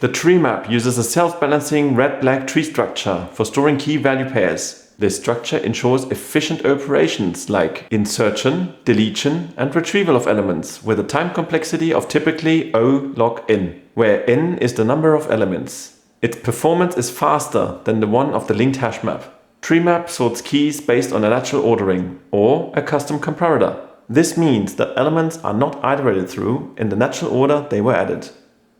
The tree map uses a self-balancing red-black tree structure for storing key value pairs. This structure ensures efficient operations like insertion, deletion, and retrieval of elements with a time complexity of typically O log n, where n is the number of elements. Its performance is faster than the one of the linked hash map. TreeMap sorts keys based on a natural ordering or a custom comparator. This means that elements are not iterated through in the natural order they were added.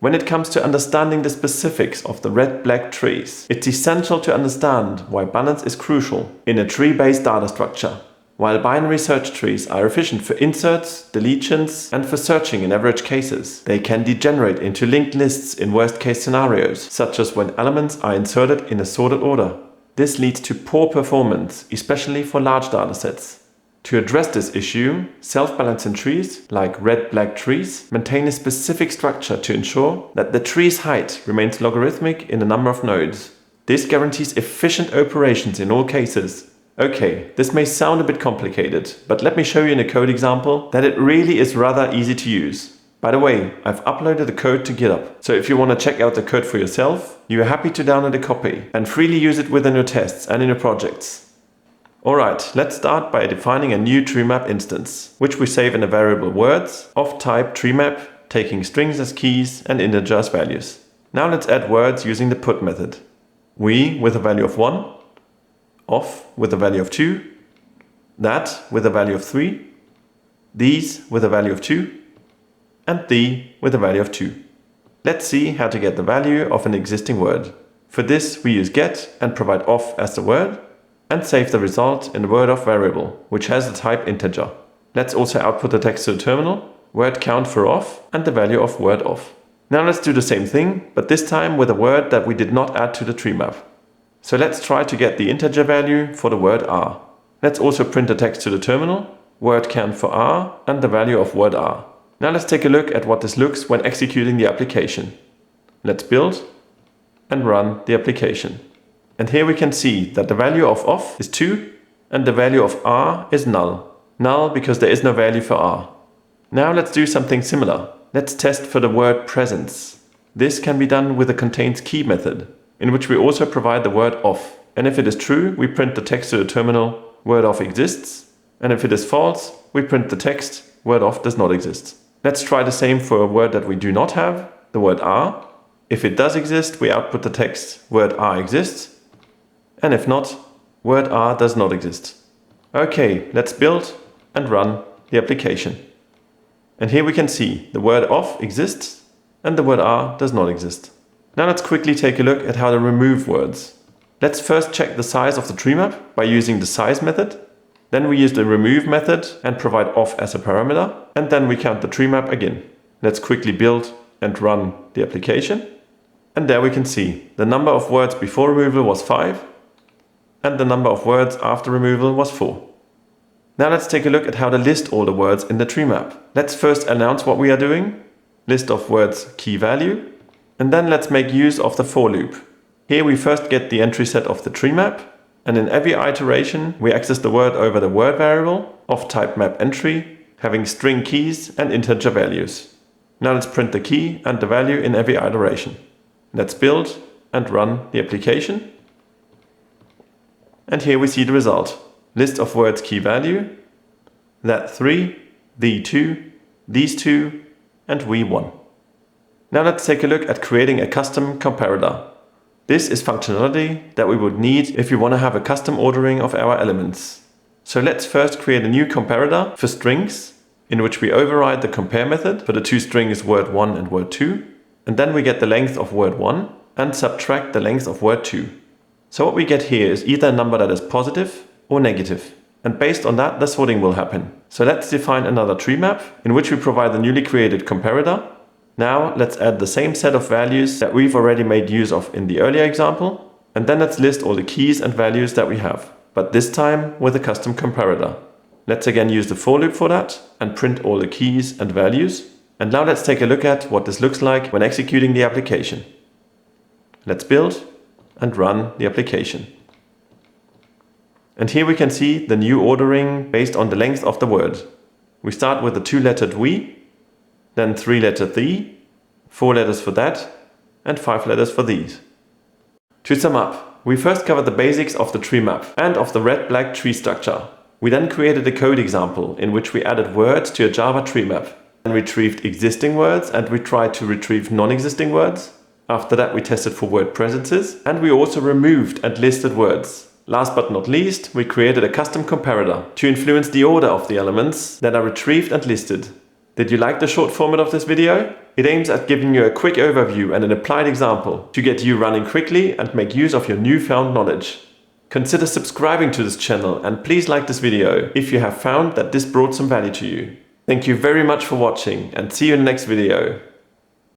When it comes to understanding the specifics of the red-black trees, it's essential to understand why balance is crucial in a tree-based data structure. While binary search trees are efficient for inserts, deletions, and for searching in average cases, they can degenerate into linked lists in worst-case scenarios, such as when elements are inserted in a sorted order. This leads to poor performance, especially for large datasets. To address this issue, self-balancing trees, like red-black trees, maintain a specific structure to ensure that the tree's height remains logarithmic in the number of nodes. This guarantees efficient operations in all cases. Okay, this may sound a bit complicated, but let me show you in a code example that it really is rather easy to use. By the way, I've uploaded the code to GitHub, so if you want to check out the code for yourself, you are happy to download a copy and freely use it within your tests and in your projects. Alright, let's start by defining a new TreeMap instance, which we save in a variable words of type TreeMap, taking strings as keys and integer as values. Now let's add words using the put method. We with a value of 1, off with a value of 2, that with a value of 3, these with a value of 2, and thee with a value of 2. Let's see how to get the value of an existing word. For this we use get and provide off as the word, and save the result in the word off variable, which has the type integer. Let's also output the text to the terminal, word count for off, and the value of word off. Now let's do the same thing, but this time with a word that we did not add to the tree map. So let's try to get the integer value for the word r. Let's also print the text to the terminal, word count for r, and the value of word r. Now let's take a look at what this looks when executing the application. Let's build and run the application. And here we can see that the value of off is 2 and the value of r is null. Null because there is no value for r. Now let's do something similar. Let's test for the word presence. This can be done with the contains key method, in which we also provide the word off. And if it is true, we print the text to the terminal, word off exists. And if it is false, we print the text, word off does not exist. Let's try the same for a word that we do not have, the word r. If it does exist, we output the text, word r exists. And if not, word r does not exist. Okay, let's build and run the application. And here we can see the word off exists and the word r does not exist. Now let's quickly take a look at how to remove words. Let's first check the size of the tree map by using the size method. Then we use the remove method and provide off as a parameter. And then we count the tree map again. Let's quickly build and run the application. And there we can see the number of words before removal was 5. And the number of words after removal was 4. Now let's take a look at how to list all the words in the tree map. Let's first announce what we are doing, list of words key value, and then let's make use of the for loop. Here we first get the entry set of the tree map, and in every iteration we access the word over the word variable of type map entry, having string keys and integer values. Now let's print the key and the value in every iteration. Let's build and run the application. And here we see the result. List of words key value, that 3, the 2, these 2, and we 1. Now let's take a look at creating a custom comparator. This is functionality that we would need if we want to have a custom ordering of our elements. So let's first create a new comparator for strings, in which we override the compare method for the two strings word 1 and word 2, and then we get the length of word 1 and subtract the length of word 2. So what we get here is either a number that is positive or negative. And based on that, the sorting will happen. So let's define another tree map in which we provide the newly created comparator. Now let's add the same set of values that we've already made use of in the earlier example. And then let's list all the keys and values that we have, but this time with a custom comparator. Let's again use the for loop for that and print all the keys and values. And now let's take a look at what this looks like when executing the application. Let's build and run the application. And here we can see the new ordering based on the length of the word. We start with the 2-lettered we, then 3-letter the, 4 letters for that, and 5 letters for these. To sum up, we first covered the basics of the tree map and of the red-black tree structure. We then created a code example in which we added words to a Java TreeMap and retrieved existing words, and we tried to retrieve non-existing words. After that, we tested for word presences, and we also removed and listed words. Last but not least, we created a custom comparator to influence the order of the elements that are retrieved and listed. Did you like the short format of this video? It aims at giving you a quick overview and an applied example to get you running quickly and make use of your newfound knowledge. Consider subscribing to this channel and please like this video if you have found that this brought some value to you. Thank you very much for watching and see you in the next video.